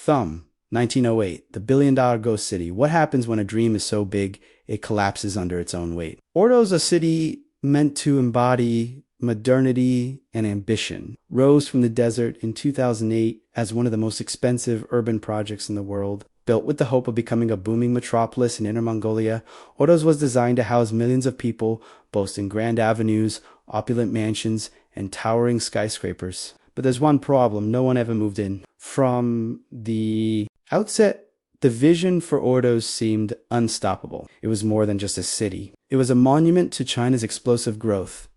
Thumb, 1908, the billion-dollar ghost city. What happens when a dream is so big it collapses under its own weight? Ordos, a city meant to embody modernity and ambition, rose from the desert in 2008 as one of the most expensive urban projects in the world. Built with the hope of becoming a booming metropolis in Inner Mongolia, Ordos was designed to house millions of people, boasting grand avenues, opulent mansions, and towering skyscrapers. But there's one problem: no one ever moved in. From the outset, the vision for Ordos seemed unstoppable. It was more than just a city. It was a monument to China's explosive growth,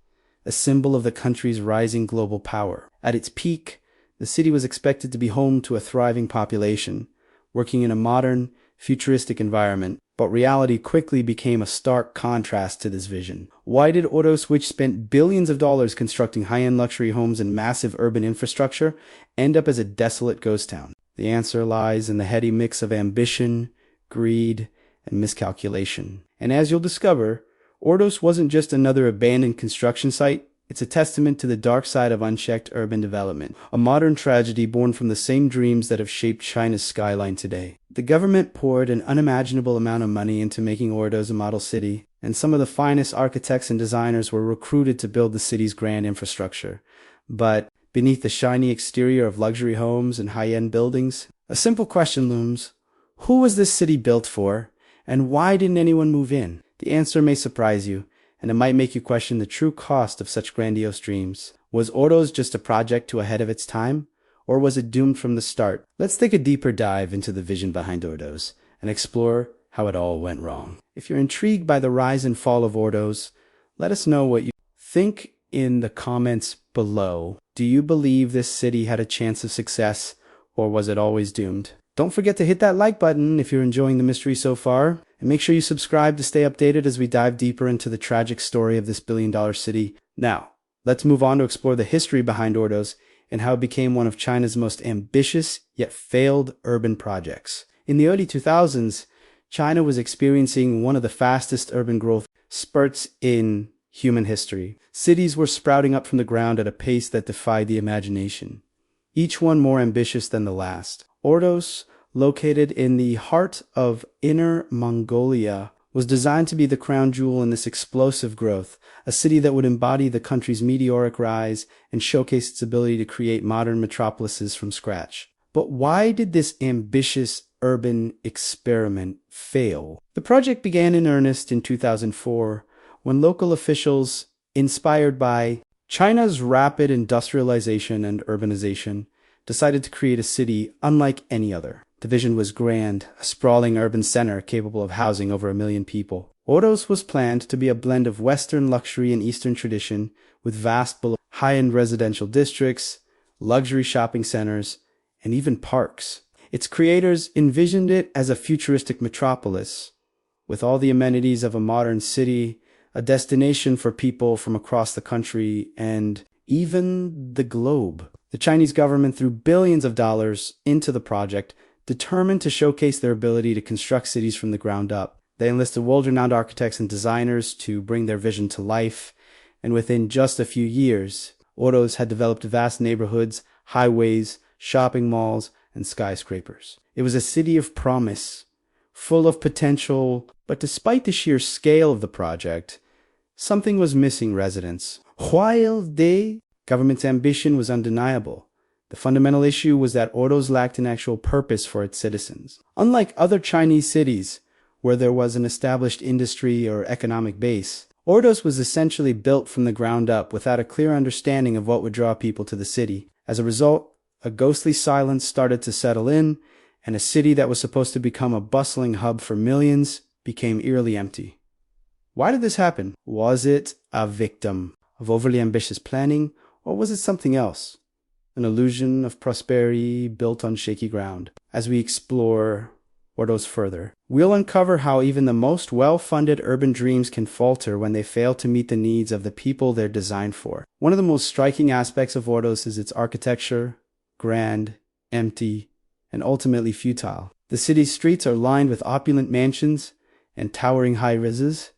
a symbol of the country's rising global power. At its peak, the city was expected to be home to a thriving population, working in a modern, futuristic environment. But reality quickly became a stark contrast to this vision. Why did Ordos, which spent billions of dollars constructing high-end luxury homes and massive urban infrastructure, end up as a desolate ghost town? The answer lies in the heady mix of ambition, greed, and miscalculation. And as you'll discover, Ordos wasn't just another abandoned construction site. It's a testament to the dark side of unchecked urban development, a modern tragedy born from the same dreams that have shaped China's skyline today. The government poured an unimaginable amount of money into making Ordos a model city, and some of the finest architects and designers were recruited to build the city's grand infrastructure. But beneath the shiny exterior of luxury homes and high-end buildings, a simple question looms: who was this city built for, and why didn't anyone move in? The answer may surprise you, and it might make you question the true cost of such grandiose dreams. Was Ordos just a project too ahead of its time, or was it doomed from the start? Let's take a deeper dive into the vision behind Ordos and explore how it all went wrong. If you're intrigued by the rise and fall of Ordos, let us know what you think in the comments below. Do you believe this city had a chance of success, or was it always doomed? Don't forget to hit that like button if you're enjoying the mystery so far, and make sure you subscribe to stay updated as we dive deeper into the tragic story of this billion-dollar city. Now, let's move on to explore the history behind Ordos and how it became one of China's most ambitious yet failed urban projects. In the early 2000s, China was experiencing one of the fastest urban growth spurts in human history. Cities were sprouting up from the ground at a pace that defied the imagination, each one more ambitious than the last. Ordos, located in the heart of Inner Mongolia, was designed to be the crown jewel in this explosive growth, a city that would embody the country's meteoric rise and showcase its ability to create modern metropolises from scratch. But why did this ambitious urban experiment fail? The project began in earnest in 2004, when local officials, inspired by China's rapid industrialization and urbanization, decided to create a city unlike any other. The vision was grand, a sprawling urban center capable of housing over 1 million people. Ordos was planned to be a blend of Western luxury and Eastern tradition, with vast high-end residential districts, luxury shopping centers, and even parks. Its creators envisioned it as a futuristic metropolis, with all the amenities of a modern city, a destination for people from across the country and even the globe. The Chinese government threw billions of dollars into the project, determined to showcase their ability to construct cities from the ground up. They enlisted world-renowned architects and designers to bring their vision to life, and within just a few years, Ordos had developed vast neighborhoods, highways, shopping malls, and skyscrapers. It was a city of promise, full of potential, but despite the sheer scale of the project, something was missing residents. While the government's ambition was undeniable, the fundamental issue was that Ordos lacked an actual purpose for its citizens. Unlike other Chinese cities, where there was an established industry or economic base, Ordos was essentially built from the ground up without a clear understanding of what would draw people to the city. As a result, a ghostly silence started to settle in, and a city that was supposed to become a bustling hub for millions became eerily empty. Why did this happen? Was it a victim of overly ambitious planning, or was it something else? An illusion of prosperity built on shaky ground? As we explore Ordos further, we'll uncover how even the most well-funded urban dreams can falter when they fail to meet the needs of the people they're designed for. One of the most striking aspects of Ordos is its architecture: grand, empty, and ultimately futile. The city's streets are lined with opulent mansions and towering high-rises,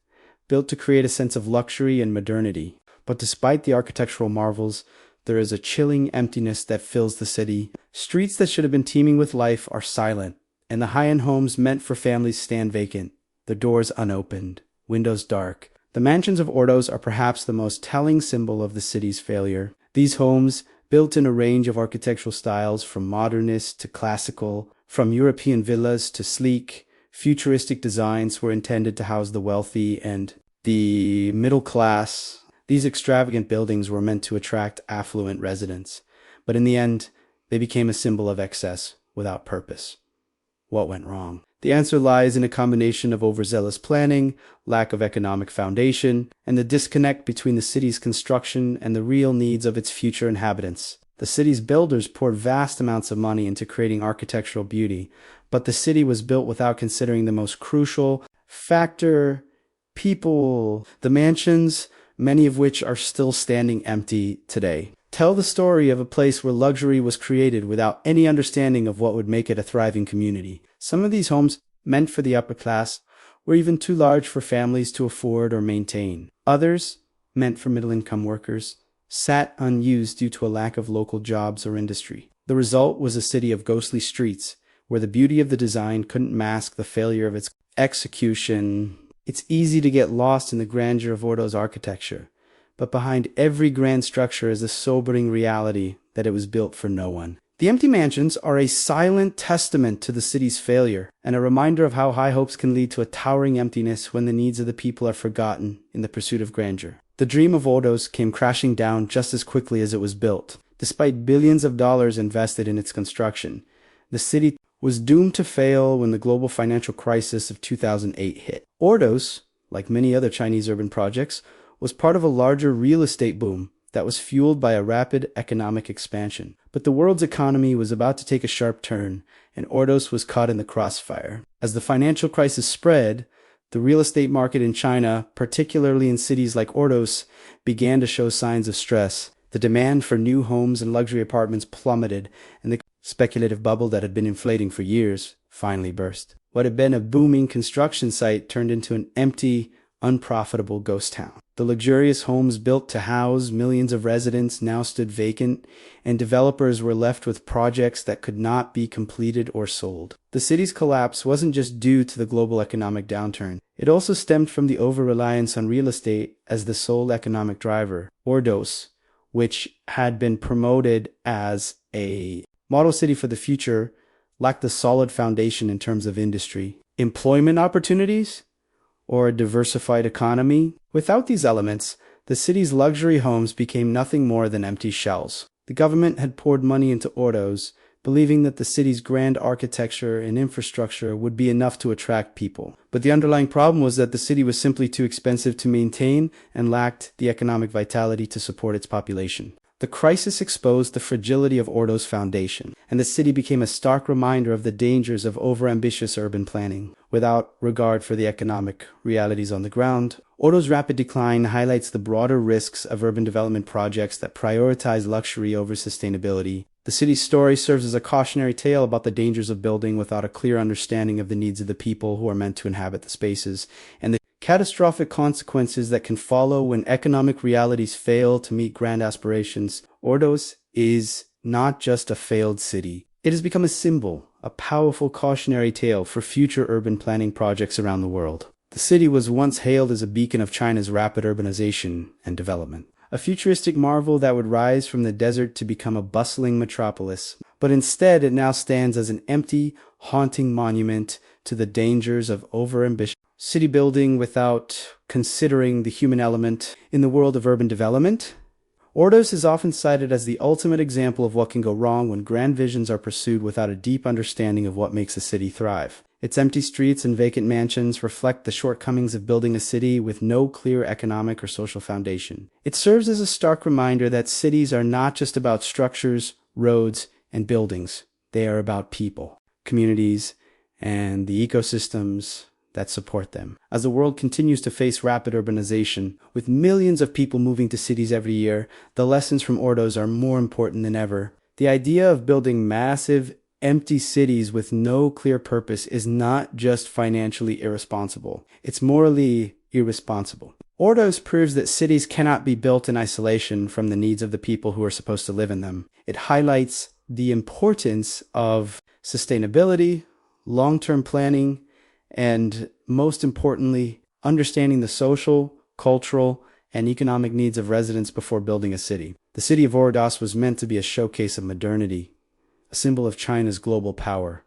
built to create a sense of luxury and modernity. But despite the architectural marvels, there is a chilling emptiness that fills the city. Streets that should have been teeming with life are silent, and the high-end homes meant for families stand vacant, their doors unopened, windows dark. The mansions of Ordos are perhaps the most telling symbol of the city's failure. These homes, built in a range of architectural styles from modernist to classical, from European villas to sleek, futuristic designs, were intended to house the wealthy and the middle class. These extravagant buildings were meant to attract affluent residents, but in the end, they became a symbol of excess without purpose. What went wrong? The answer lies in a combination of overzealous planning, lack of economic foundation, and the disconnect between the city's construction and the real needs of its future inhabitants. The city's builders poured vast amounts of money into creating architectural beauty, but the city was built without considering the most crucial factor: people. The mansions, many of which are still standing empty today, tell the story of a place where luxury was created without any understanding of what would make it a thriving community. Some of these homes, meant for the upper class, were even too large for families to afford or maintain. Others, meant for middle-income workers, sat unused due to a lack of local jobs or industry. The result was a city of ghostly streets, where the beauty of the design couldn't mask the failure of its execution. It's easy to get lost in the grandeur of Ordos architecture, but behind every grand structure is the sobering reality that it was built for no one. The empty mansions are a silent testament to the city's failure, and a reminder of how high hopes can lead to a towering emptiness when the needs of the people are forgotten in the pursuit of grandeur. The dream of Ordos came crashing down just as quickly as it was built. Despite billions of dollars invested in its construction, the city was doomed to fail when the global financial crisis of 2008 hit. Ordos, like many other Chinese urban projects, was part of a larger real estate boom that was fueled by a rapid economic expansion. But the world's economy was about to take a sharp turn, and Ordos was caught in the crossfire. As the financial crisis spread, the real estate market in China, particularly in cities like Ordos, began to show signs of stress. The demand for new homes and luxury apartments plummeted, and the speculative bubble that had been inflating for years finally burst. What had been a booming construction site turned into an empty, unprofitable ghost town. The luxurious homes built to house millions of residents now stood vacant, and developers were left with projects that could not be completed or sold. The city's collapse wasn't just due to the global economic downturn. It also stemmed from the over-reliance on real estate as the sole economic driver. Ordos, which had been promoted as a model city for the future, lacked a solid foundation in terms of industry, employment opportunities, or a diversified economy. Without these elements, the city's luxury homes became nothing more than empty shells. The government had poured money into Ordos, believing that the city's grand architecture and infrastructure would be enough to attract people. But the underlying problem was that the city was simply too expensive to maintain and lacked the economic vitality to support its population. The crisis exposed the fragility of Ordos' foundation, and the city became a stark reminder of the dangers of overambitious urban planning. Without regard for the economic realities on the ground, Ordos' rapid decline highlights the broader risks of urban development projects that prioritize luxury over sustainability. The city's story serves as a cautionary tale about the dangers of building without a clear understanding of the needs of the people who are meant to inhabit the spaces, and the catastrophic consequences that can follow when economic realities fail to meet grand aspirations. Ordos is not just a failed city. It has become a symbol, a powerful cautionary tale for future urban planning projects around the world. The city was once hailed as a beacon of China's rapid urbanization and development, a futuristic marvel that would rise from the desert to become a bustling metropolis. But instead, it now stands as an empty, haunting monument to the dangers of overambition. City building without considering the human element in the world of urban development. Ordos is often cited as the ultimate example of what can go wrong when grand visions are pursued without a deep understanding of what makes a city thrive. Its empty streets and vacant mansions reflect the shortcomings of building a city with no clear economic or social foundation. It serves as a stark reminder that cities are not just about structures, roads, and buildings. They are about people, communities, and the ecosystems that support them. As the world continues to face rapid urbanization, with millions of people moving to cities every year, the lessons from Ordos are more important than ever. The idea of building massive, empty cities with no clear purpose is not just financially irresponsible. It's morally irresponsible. Ordos proves that cities cannot be built in isolation from the needs of the people who are supposed to live in them. It highlights the importance of sustainability, long-term planning, and most importantly, understanding the social, cultural, and economic needs of residents before building a city. The city of Ordos was meant to be a showcase of modernity, a symbol of China's global power,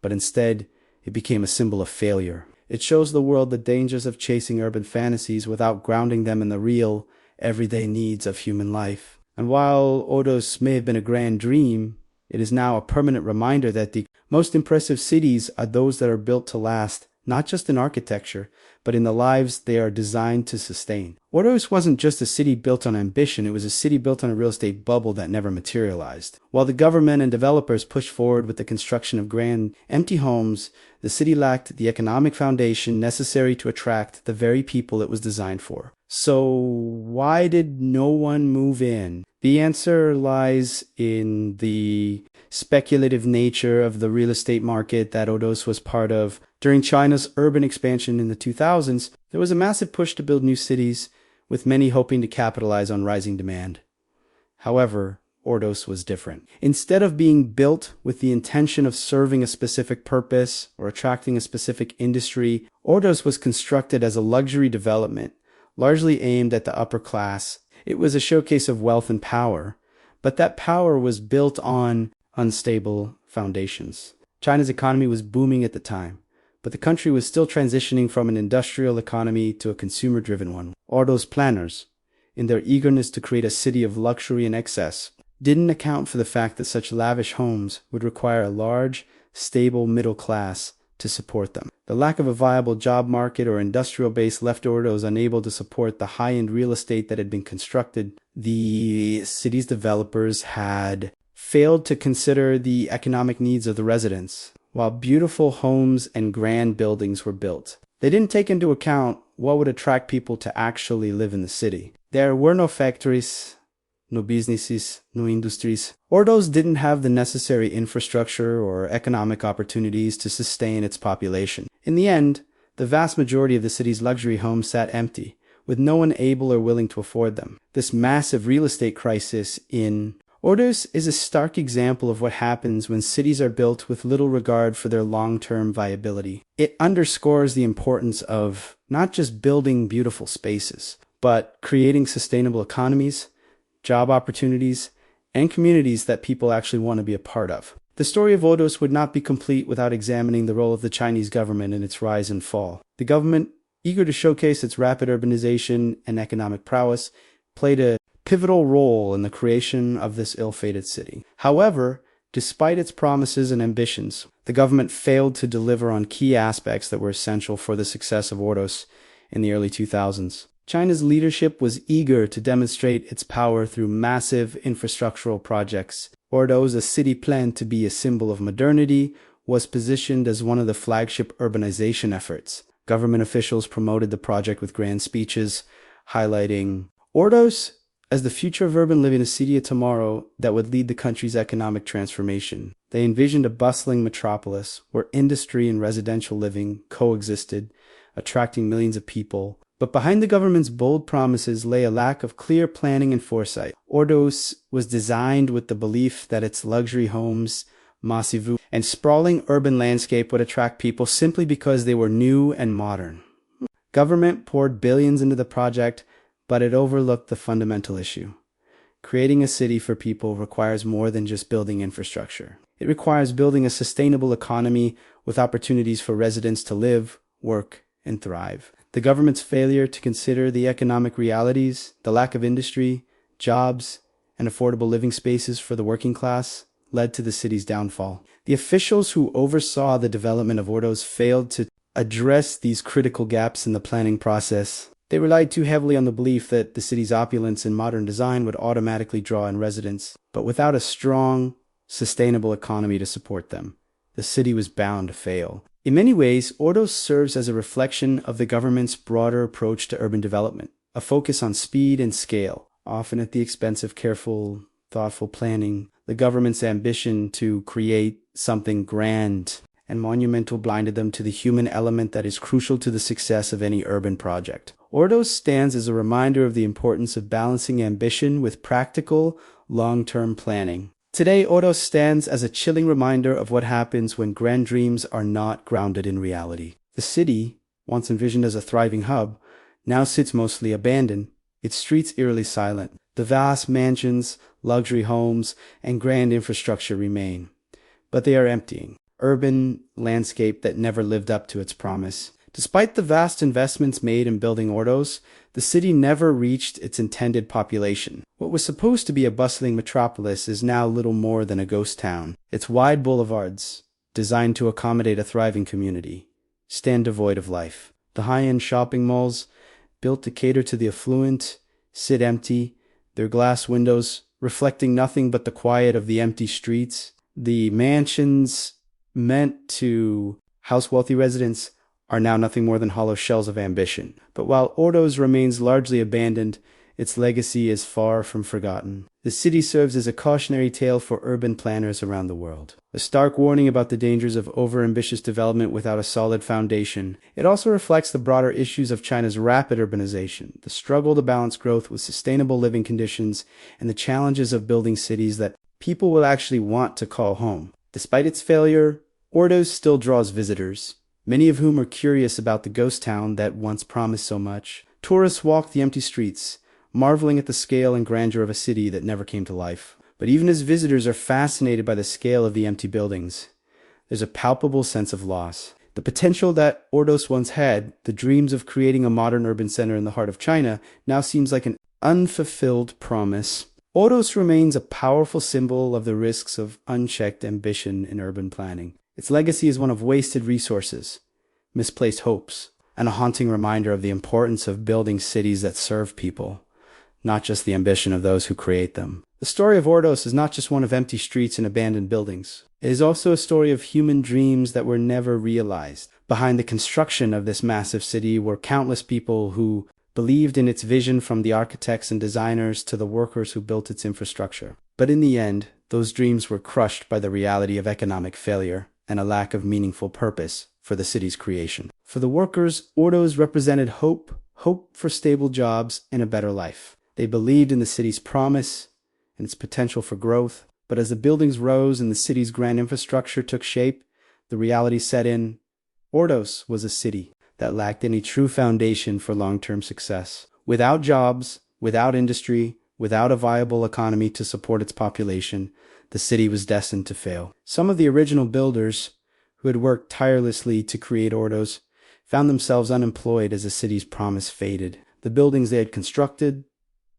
but instead, it became a symbol of failure. It shows the world the dangers of chasing urban fantasies without grounding them in the real, everyday needs of human life. And while Ordos may have been a grand dream, it is now a permanent reminder that the most impressive cities are those that are built to last, not just in architecture, but in the lives they are designed to sustain. Ordos wasn't just a city built on ambition, it was a city built on a real estate bubble that never materialized. While the government and developers pushed forward with the construction of grand, empty homes, the city lacked the economic foundation necessary to attract the very people it was designed for. So why did no one move in? The answer lies in the speculative nature of the real estate market that Ordos was part of. During China's urban expansion in the 2000s, there was a massive push to build new cities, with many hoping to capitalize on rising demand. However, Ordos was different. Instead of being built with the intention of serving a specific purpose or attracting a specific industry, Ordos was constructed as a luxury development, largely aimed at the upper class. It was a showcase of wealth and power, but that power was built on unstable foundations. China's economy was booming at the time, but the country was still transitioning from an industrial economy to a consumer-driven one. Ordos planners, in their eagerness to create a city of luxury and excess, didn't account for the fact that such lavish homes would require a large, stable middle class to support them. The lack of a viable job market or industrial base left Ordos unable to support the high-end real estate that had been constructed. The city's developers had failed to consider the economic needs of the residents. While beautiful homes and grand buildings were built, they didn't take into account what would attract people to actually live in the city. There were no factories, no businesses, no industries. Ordos didn't have the necessary infrastructure or economic opportunities to sustain its population. In the end, the vast majority of the city's luxury homes sat empty, with no one able or willing to afford them. This massive real estate crisis in Ordos is a stark example of what happens when cities are built with little regard for their long-term viability. It underscores the importance of not just building beautiful spaces, but creating sustainable economies, job opportunities, and communities that people actually want to be a part of. The story of Ordos would not be complete without examining the role of the Chinese government in its rise and fall. The government, eager to showcase its rapid urbanization and economic prowess, played a pivotal role in the creation of this ill-fated city. However, despite its promises and ambitions, the government failed to deliver on key aspects that were essential for the success of Ordos in the early 2000s. China's leadership was eager to demonstrate its power through massive infrastructural projects. Ordos, a city planned to be a symbol of modernity, was positioned as one of the flagship urbanization efforts. Government officials promoted the project with grand speeches, highlighting Ordos as the future of urban living, a city of tomorrow that would lead the country's economic transformation. They envisioned a bustling metropolis where industry and residential living coexisted, attracting millions of people. But behind the government's bold promises lay a lack of clear planning and foresight. Ordos was designed with the belief that its luxury homes, massive and sprawling urban landscape would attract people simply because they were new and modern. Government poured billions into the project, but it overlooked the fundamental issue. Creating a city for people requires more than just building infrastructure. It requires building a sustainable economy with opportunities for residents to live, work, and thrive. The government's failure to consider the economic realities, the lack of industry, jobs, and affordable living spaces for the working class led to the city's downfall. The officials who oversaw the development of Ordos failed to address these critical gaps in the planning process. They relied too heavily on the belief that the city's opulence and modern design would automatically draw in residents, but without a strong, sustainable economy to support them, the city was bound to fail. In many ways, Ordos serves as a reflection of the government's broader approach to urban development, a focus on speed and scale, often at the expense of careful, thoughtful planning. The government's ambition to create something grand and monumental blinded them to the human element that is crucial to the success of any urban project. Ordos stands as a reminder of the importance of balancing ambition with practical, long-term planning. Today, Ordos stands as a chilling reminder of what happens when grand dreams are not grounded in reality. The city, once envisioned as a thriving hub, now sits mostly abandoned, its streets eerily silent. The vast mansions, luxury homes, and grand infrastructure remain, but they are emptying. Urban landscape that never lived up to its promise. Despite the vast investments made in building Ordos, the city never reached its intended population. What was supposed to be a bustling metropolis is now little more than a ghost town. Its wide boulevards, designed to accommodate a thriving community, stand devoid of life. The high-end shopping malls, built to cater to the affluent, sit empty, their glass windows reflecting nothing but the quiet of the empty streets. The mansions meant to house wealthy residents are now nothing more than hollow shells of ambition. But while Ordos remains largely abandoned, its legacy is far from forgotten. The city serves as a cautionary tale for urban planners around the world. A stark warning about the dangers of overambitious development without a solid foundation. It also reflects the broader issues of China's rapid urbanization, the struggle to balance growth with sustainable living conditions, and the challenges of building cities that people will actually want to call home. Despite its failure, Ordos still draws visitors, many of whom are curious about the ghost town that once promised so much. Tourists walk the empty streets, marveling at the scale and grandeur of a city that never came to life. But even as visitors are fascinated by the scale of the empty buildings, there's a palpable sense of loss. The potential that Ordos once had, the dreams of creating a modern urban center in the heart of China, now seems like an unfulfilled promise. Ordos remains a powerful symbol of the risks of unchecked ambition in urban planning. Its legacy is one of wasted resources, misplaced hopes, and a haunting reminder of the importance of building cities that serve people, not just the ambition of those who create them. The story of Ordos is not just one of empty streets and abandoned buildings. It is also a story of human dreams that were never realized. Behind the construction of this massive city were countless people who believed in its vision, from the architects and designers to the workers who built its infrastructure. But in the end, those dreams were crushed by the reality of economic failure and a lack of meaningful purpose for the city's creation. For the workers, Ordos represented hope for stable jobs and a better life. They believed in the city's promise and its potential for growth, but as the buildings rose and the city's grand infrastructure took shape, the reality set in. Ordos was a city that lacked any true foundation for long-term success. Without jobs, without industry, without a viable economy to support its population, the city was destined to fail. Some of the original builders, who had worked tirelessly to create Ordos, found themselves unemployed as the city's promise faded. The buildings they had constructed,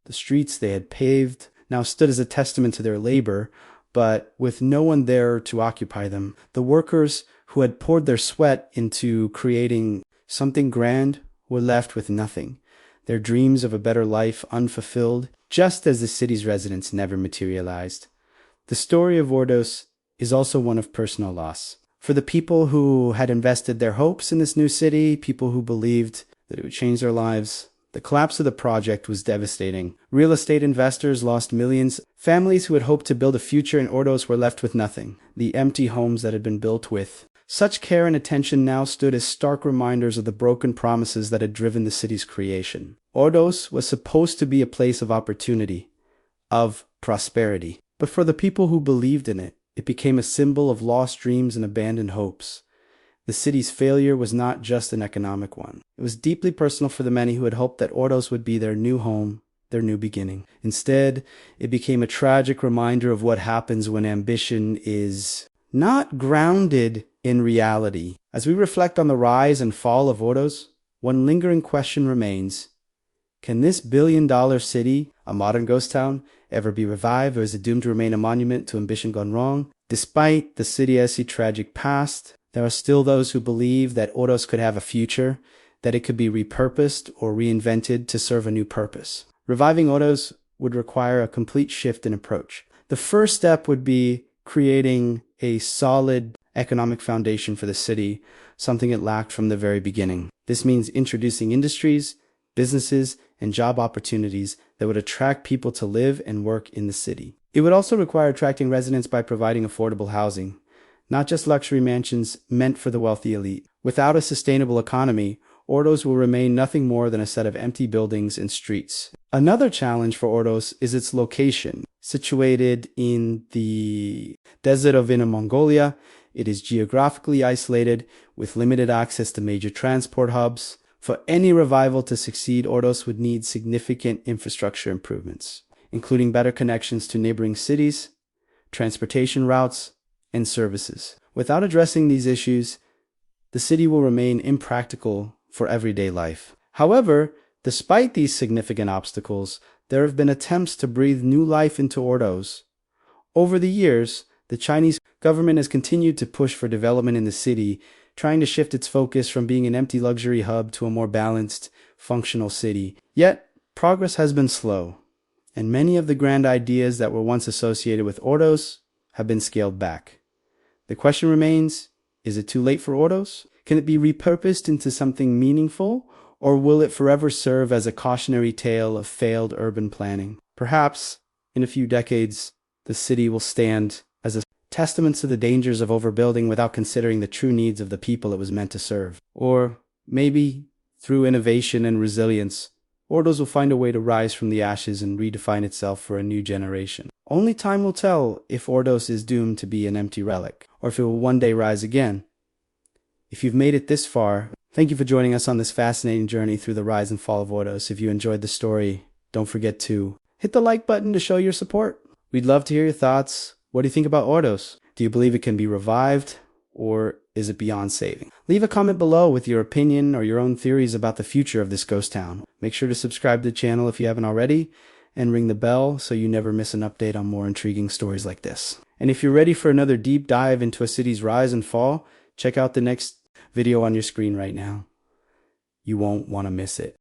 the streets they had paved, now stood as a testament to their labor, but with no one there to occupy them. The workers who had poured their sweat into creating something grand were left with nothing, their dreams of a better life unfulfilled, just as the city's residents never materialized. The story of Ordos is also one of personal loss. For the people who had invested their hopes in this new city, people who believed that it would change their lives, the collapse of the project was devastating. Real estate investors lost millions. Families who had hoped to build a future in Ordos were left with nothing. The empty homes that had been built with such care and attention now stood as stark reminders of the broken promises that had driven the city's creation. Ordos was supposed to be a place of opportunity, of prosperity. But for the people who believed in it, it became a symbol of lost dreams and abandoned hopes. The city's failure was not just an economic one. It was deeply personal for the many who had hoped that Ordos would be their new home, their new beginning. Instead, it became a tragic reminder of what happens when ambition is not grounded in reality. As we reflect on the rise and fall of Ordos, one lingering question remains. Can this billion-dollar city, a modern ghost town, ever be revived, or is it doomed to remain a monument to ambition gone wrong? Despite the city's tragic past, there are still those who believe that Ordos could have a future, that it could be repurposed or reinvented to serve a new purpose. Reviving Ordos would require a complete shift in approach. The first step would be creating a solid economic foundation for the city, something it lacked from the very beginning. This means introducing industries, businesses, and job opportunities that would attract people to live and work in the city. It would also require attracting residents by providing affordable housing, not just luxury mansions meant for the wealthy elite. Without a sustainable economy, Ordos will remain nothing more than a set of empty buildings and streets. Another challenge for Ordos is its location. Situated in the desert of Inner Mongolia, it is geographically isolated with limited access to major transport hubs. For any revival to succeed, Ordos would need significant infrastructure improvements, including better connections to neighboring cities, transportation routes, and services. Without addressing these issues, the city will remain impractical for everyday life. However, despite these significant obstacles, there have been attempts to breathe new life into Ordos. Over the years, the Chinese government has continued to push for development in the city, trying to shift its focus from being an empty luxury hub to a more balanced, functional city. Yet, progress has been slow, and many of the grand ideas that were once associated with Ordos have been scaled back. The question remains, is it too late for Ordos? Can it be repurposed into something meaningful, or will it forever serve as a cautionary tale of failed urban planning? Perhaps, in a few decades, the city will stand as a testament to the dangers of overbuilding without considering the true needs of the people it was meant to serve. Or maybe, through innovation and resilience, Ordos will find a way to rise from the ashes and redefine itself for a new generation. Only time will tell if Ordos is doomed to be an empty relic, or if it will one day rise again. If you've made it this far, thank you for joining us on this fascinating journey through the rise and fall of Ordos. If you enjoyed the story, don't forget to hit the like button to show your support. We'd love to hear your thoughts. What do you think about Ordos? Do you believe it can be revived, or is it beyond saving? Leave a comment below with your opinion or your own theories about the future of this ghost town. Make sure to subscribe to the channel if you haven't already, and ring the bell so you never miss an update on more intriguing stories like this. And if you're ready for another deep dive into a city's rise and fall, check out the next video on your screen right now. You won't want to miss it.